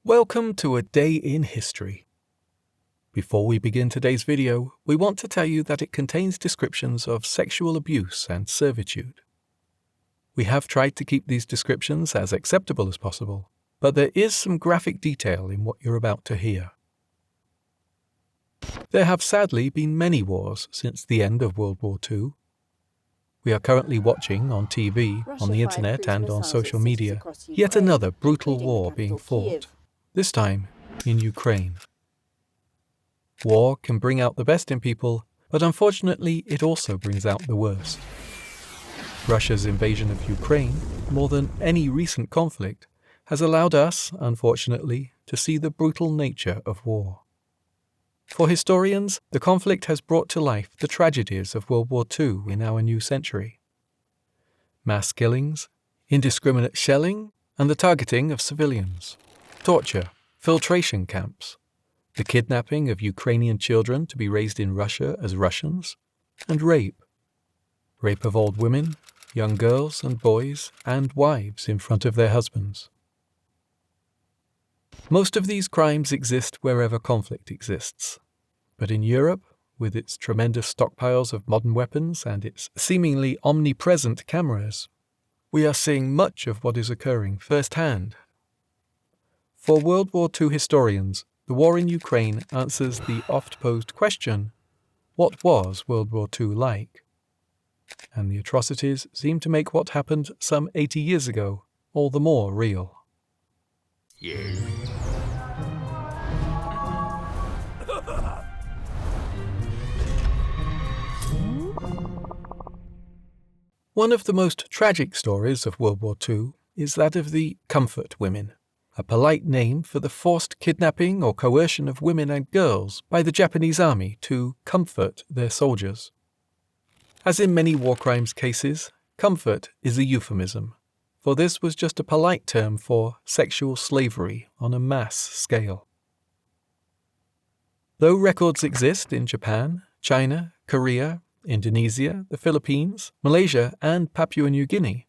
Welcome to a day in history. Before we begin today's video, we want to tell you that it contains descriptions of sexual abuse and servitude. We have tried to keep these descriptions as acceptable as possible, but there is some graphic detail in what you're about to hear. There have sadly been many wars since the end of World War II. We are currently watching on TV, on the internet and on social media, yet another brutal war being fought, this time in Ukraine. War can bring out the best in people, but unfortunately it also brings out the worst. Russia's invasion of Ukraine, more than any recent conflict, has allowed us, unfortunately, to see the brutal nature of war. For historians, the conflict has brought to life the tragedies of World War II in our new century. Mass killings, indiscriminate shelling, and the targeting of civilians. Torture, filtration camps, the kidnapping of Ukrainian children to be raised in Russia as Russians, and rape. Rape of old women, young girls and boys, and wives in front of their husbands. Most of these crimes exist wherever conflict exists. But in Europe, with its tremendous stockpiles of modern weapons and its seemingly omnipresent cameras, we are seeing much of what is occurring firsthand. For World War II historians, the war in Ukraine answers the oft-posed question, what was World War II like? And the atrocities seem to make what happened some 80 years ago all the more real. Yeah. One of the most tragic stories of World War II is that of the comfort women, a polite name for the forced kidnapping or coercion of women and girls by the Japanese army to comfort their soldiers. As in many war crimes cases, comfort is a euphemism, for this was just a polite term for sexual slavery on a mass scale. Though records exist in Japan, China, Korea, Indonesia, the Philippines, Malaysia, and Papua New Guinea,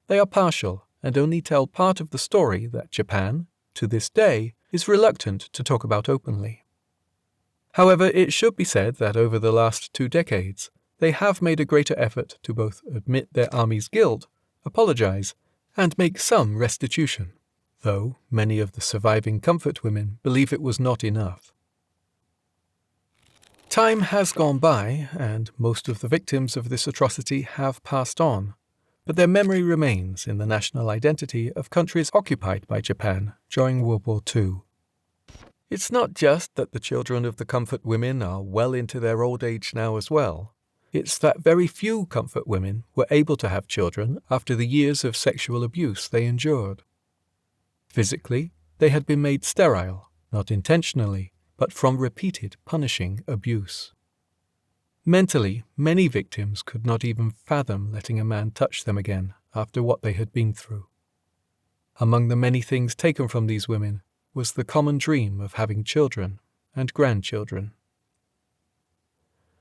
they are partial and only tell part of the story that Japan, to this day, is reluctant to talk about openly. However, it should be said that over the last 2 decades, they have made a greater effort to both admit their army's guilt, apologize, and make some restitution, though many of the surviving comfort women believe it was not enough. Time has gone by, and most of the victims of this atrocity have passed on, but their memory remains in the national identity of countries occupied by Japan during World War II. It's not just that the children of the comfort women are well into their old age now as well. It's that very few comfort women were able to have children after the years of sexual abuse they endured. Physically, they had been made sterile, not intentionally, but from repeated punishing abuse. Mentally, many victims could not even fathom letting a man touch them again after what they had been through. Among the many things taken from these women was the common dream of having children and grandchildren.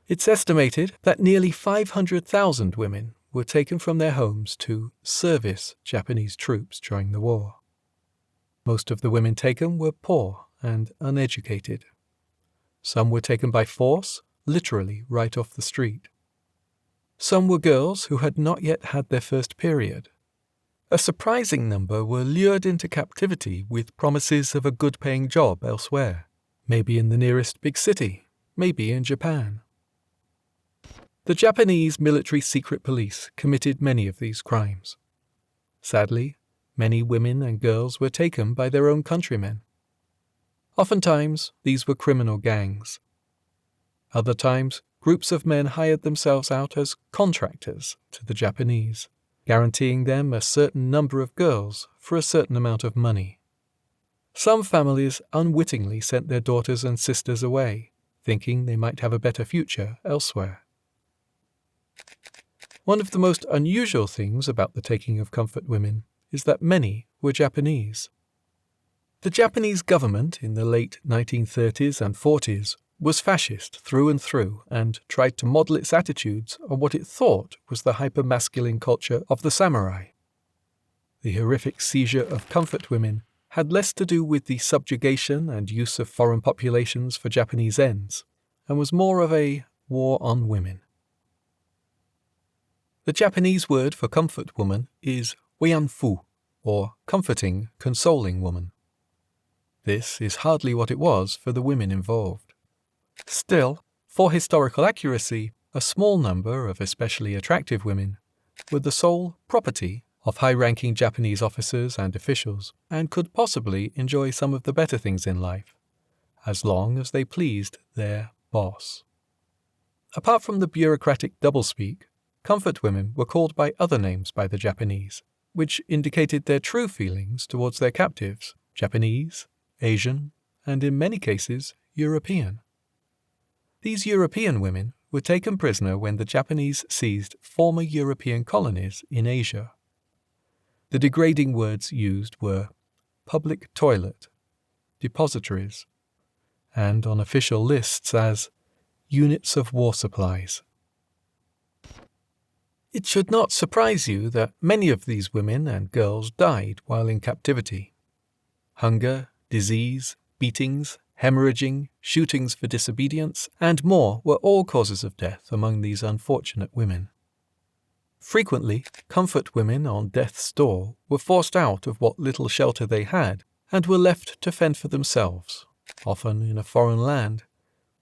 It's estimated that nearly 500,000 women were taken from their homes to service Japanese troops during the war. Most of the women taken were poor and uneducated. Some were taken by force, literally right off the street. Some were girls who had not yet had their first period. A surprising number were lured into captivity with promises of a good-paying job elsewhere, maybe in the nearest big city, maybe in Japan. The Japanese military secret police committed many of these crimes. Sadly, many women and girls were taken by their own countrymen. Oftentimes, these were criminal gangs. Other times, groups of men hired themselves out as contractors to the Japanese, guaranteeing them a certain number of girls for a certain amount of money. Some families unwittingly sent their daughters and sisters away, thinking they might have a better future elsewhere. One of the most unusual things about the taking of comfort women is that many were Japanese. The Japanese government in the late 1930s and 40s was fascist through and through and tried to model its attitudes on what it thought was the hyper-masculine culture of the samurai. The horrific seizure of comfort women had less to do with the subjugation and use of foreign populations for Japanese ends, and was more of a war on women. The Japanese word for comfort woman is weianfu, or comforting, consoling woman. This is hardly what it was for the women involved. Still, for historical accuracy, a small number of especially attractive women were the sole property of high-ranking Japanese officers and officials, and could possibly enjoy some of the better things in life, as long as they pleased their boss. Apart from the bureaucratic doublespeak, comfort women were called by other names by the Japanese, which indicated their true feelings towards their captives, Japanese, Asian, and in many cases, European. These European women were taken prisoner when the Japanese seized former European colonies in Asia. The degrading words used were public toilet, depositories, and on official lists as units of war supplies. It should not surprise you that many of these women and girls died while in captivity. Hunger, disease, beatings, hemorrhaging, shootings for disobedience, and more were all causes of death among these unfortunate women. Frequently, comfort women on death's door were forced out of what little shelter they had and were left to fend for themselves, often in a foreign land,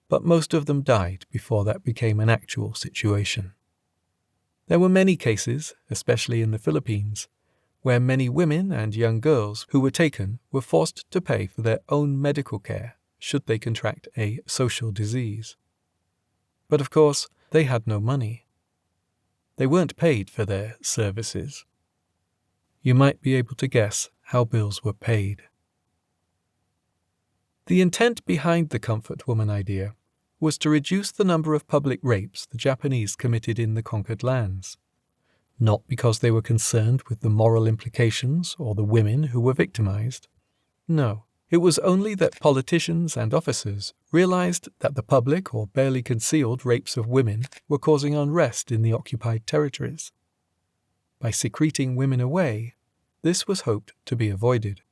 but most of them died before that became an actual situation. There were many cases, especially in the Philippines, where many women and young girls who were taken were forced to pay for their own medical care should they contract a social disease. But of course, they had no money. They weren't paid for their services. You might be able to guess how bills were paid. The intent behind the comfort woman idea was to reduce the number of public rapes the Japanese committed in the conquered lands, not because they were concerned with the moral implications or the women who were victimized. No, it was only that politicians and officers realized that the public or barely concealed rapes of women were causing unrest in the occupied territories. By secreting women away, this was hoped to be avoided.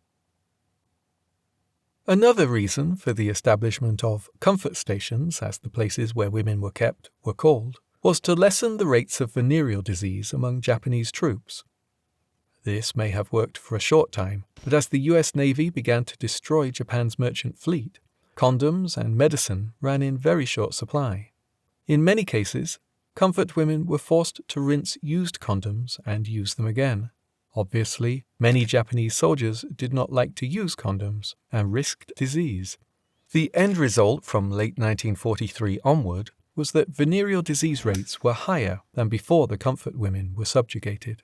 Another reason for the establishment of comfort stations, as the places where women were kept were called, was to lessen the rates of venereal disease among Japanese troops. This may have worked for a short time, but as the US Navy began to destroy Japan's merchant fleet, condoms and medicine ran in very short supply. In many cases, comfort women were forced to rinse used condoms and use them again. Obviously, many Japanese soldiers did not like to use condoms and risked disease. The end result from late 1943 onward was that venereal disease rates were higher than before the comfort women were subjugated.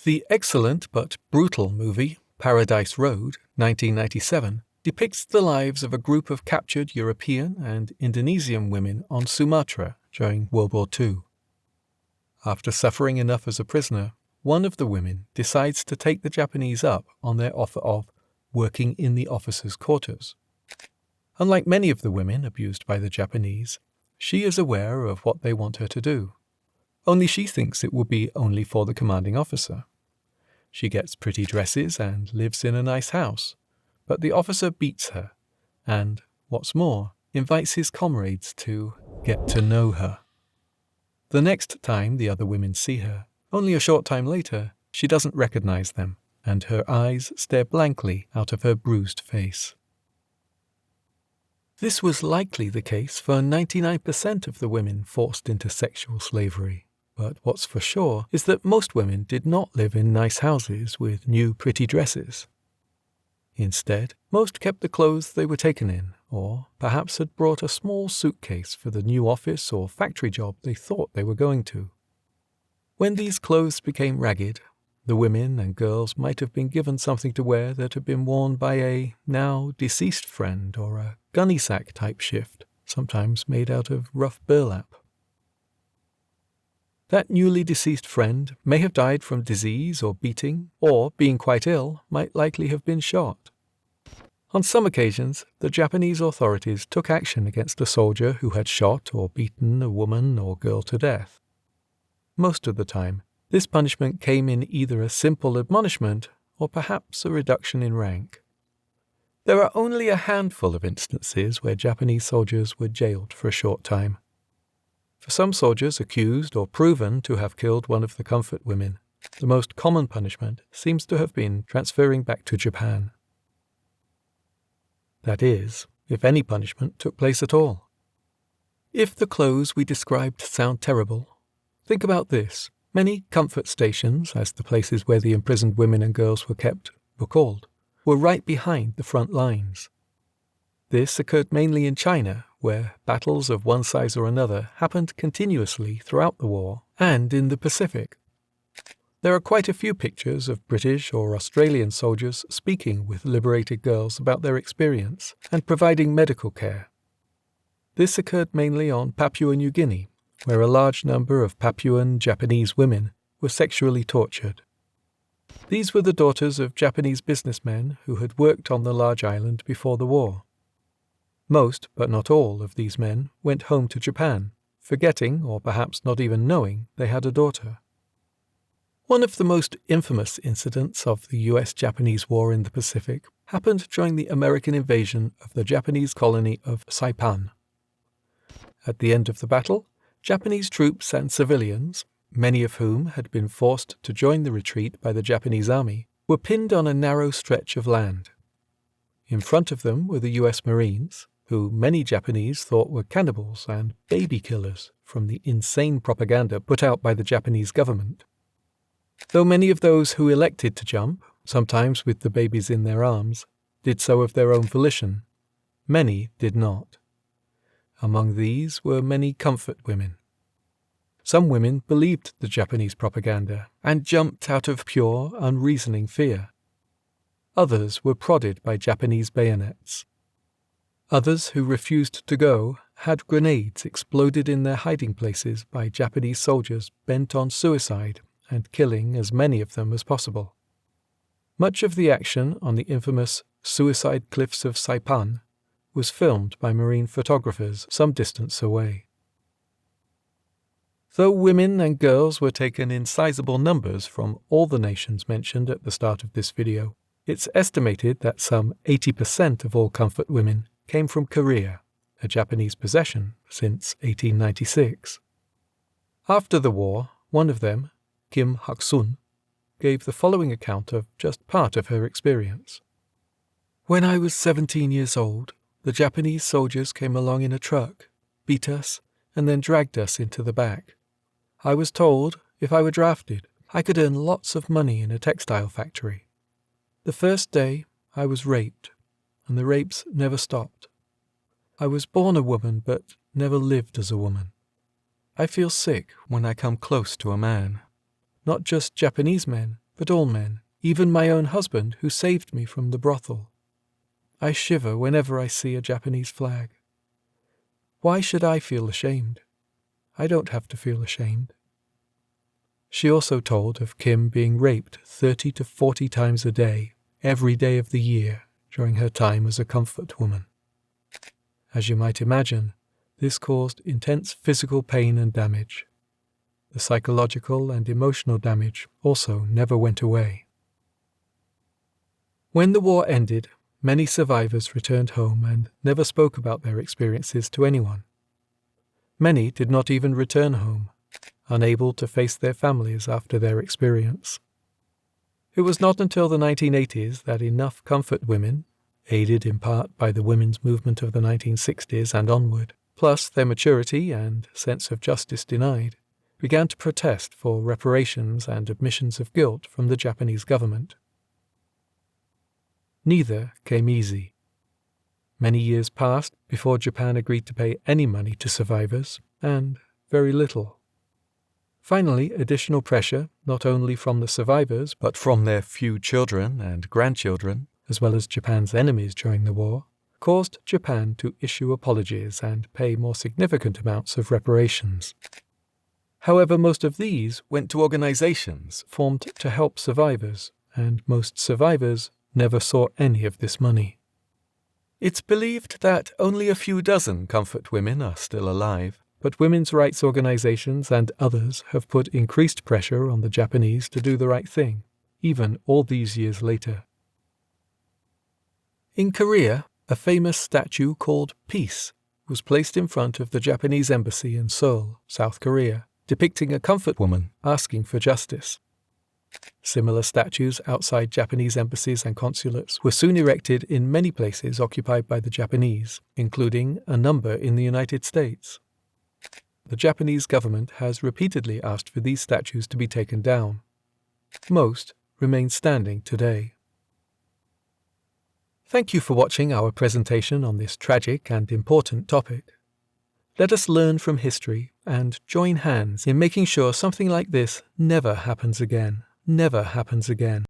The excellent but brutal movie Paradise Road, 1997, depicts the lives of a group of captured European and Indonesian women on Sumatra during World War II. After suffering enough as a prisoner, one of the women decides to take the Japanese up on their offer of working in the officers' quarters. Unlike many of the women abused by the Japanese, she is aware of what they want her to do. Only she thinks it will be only for the commanding officer. She gets pretty dresses and lives in a nice house, but the officer beats her and, what's more, invites his comrades to get to know her. The next time the other women see her, only a short time later, she doesn't recognize them, and her eyes stare blankly out of her bruised face. This was likely the case for 99% of the women forced into sexual slavery. But what's for sure is that most women did not live in nice houses with new pretty dresses. Instead, most kept the clothes they were taken in, or perhaps had brought a small suitcase for the new office or factory job they thought they were going to. When these clothes became ragged, the women and girls might have been given something to wear that had been worn by a now deceased friend or a gunny sack type shift, sometimes made out of rough burlap. That newly deceased friend may have died from disease or beating, or, being quite ill, might likely have been shot. On some occasions, the Japanese authorities took action against a soldier who had shot or beaten a woman or girl to death. Most of the time, this punishment came in either a simple admonishment or perhaps a reduction in rank. There are only a handful of instances where Japanese soldiers were jailed for a short time. For some soldiers accused or proven to have killed one of the comfort women, the most common punishment seems to have been transferring back to Japan. That is, if any punishment took place at all. If the clothes we described sound terrible, think about this. Many comfort stations, as the places where the imprisoned women and girls were kept were called, were right behind the front lines. This occurred mainly in China, where battles of one size or another happened continuously throughout the war, and in the Pacific. There are quite a few pictures of British or Australian soldiers speaking with liberated girls about their experience and providing medical care. This occurred mainly on Papua New Guinea, where a large number of Papuan Japanese women were sexually tortured. These were the daughters of Japanese businessmen who had worked on the large island before the war. Most, but not all, of these men went home to Japan, forgetting, or perhaps not even knowing, they had a daughter. One of the most infamous incidents of the US-Japanese War in the Pacific happened during the American invasion of the Japanese colony of Saipan. At the end of the battle, Japanese troops and civilians, many of whom had been forced to join the retreat by the Japanese army, were pinned on a narrow stretch of land. In front of them were the US Marines, who many Japanese thought were cannibals and baby killers from the insane propaganda put out by the Japanese government. Though many of those who elected to jump, sometimes with the babies in their arms, did so of their own volition, many did not. Among these were many comfort women. Some women believed the Japanese propaganda and jumped out of pure, unreasoning fear. Others were prodded by Japanese bayonets. Others who refused to go had grenades exploded in their hiding places by Japanese soldiers bent on suicide and killing as many of them as possible. Much of the action on the infamous suicide cliffs of Saipan was filmed by marine photographers some distance away. Though women and girls were taken in sizable numbers from all the nations mentioned at the start of this video, it's estimated that some 80% of all comfort women came from Korea, a Japanese possession since 1896. After the war, one of them, Kim Hak-sun, gave the following account of just part of her experience. "When I was 17 years old, the Japanese soldiers came along in a truck, beat us, and then dragged us into the back. I was told, if I were drafted, I could earn lots of money in a textile factory. The first day, I was raped, and the rapes never stopped. I was born a woman, but never lived as a woman. I feel sick when I come close to a man. Not just Japanese men, but all men, even my own husband who saved me from the brothel. I shiver whenever I see a Japanese flag. Why should I feel ashamed? I don't have to feel ashamed." She also told of Kim being raped 30 to 40 times a day, every day of the year, during her time as a comfort woman. As you might imagine, this caused intense physical pain and damage. The psychological and emotional damage also never went away. When the war ended, many survivors returned home and never spoke about their experiences to anyone. Many did not even return home, unable to face their families after their experience. It was not until the 1980s that enough comfort women, aided in part by the women's movement of the 1960s and onward, plus their maturity and sense of justice denied, began to protest for reparations and admissions of guilt from the Japanese government. Neither came easy. Many years passed before Japan agreed to pay any money to survivors, and very little. Finally, additional pressure, not only from the survivors, but from their few children and grandchildren, as well as Japan's enemies during the war, caused Japan to issue apologies and pay more significant amounts of reparations. However, most of these went to organizations formed to help survivors, and most survivors never saw any of this money. It's believed that only a few dozen comfort women are still alive, but women's rights organizations and others have put increased pressure on the Japanese to do the right thing, even all these years later. In Korea, a famous statue called Peace was placed in front of the Japanese embassy in Seoul, South Korea, depicting a comfort woman asking for justice. Similar statues outside Japanese embassies and consulates were soon erected in many places occupied by the Japanese, including a number in the United States. The Japanese government has repeatedly asked for these statues to be taken down. Most remain standing today. Thank you for watching our presentation on this tragic and important topic. Let us learn from history and join hands in making sure something like this never happens again. Never happens again.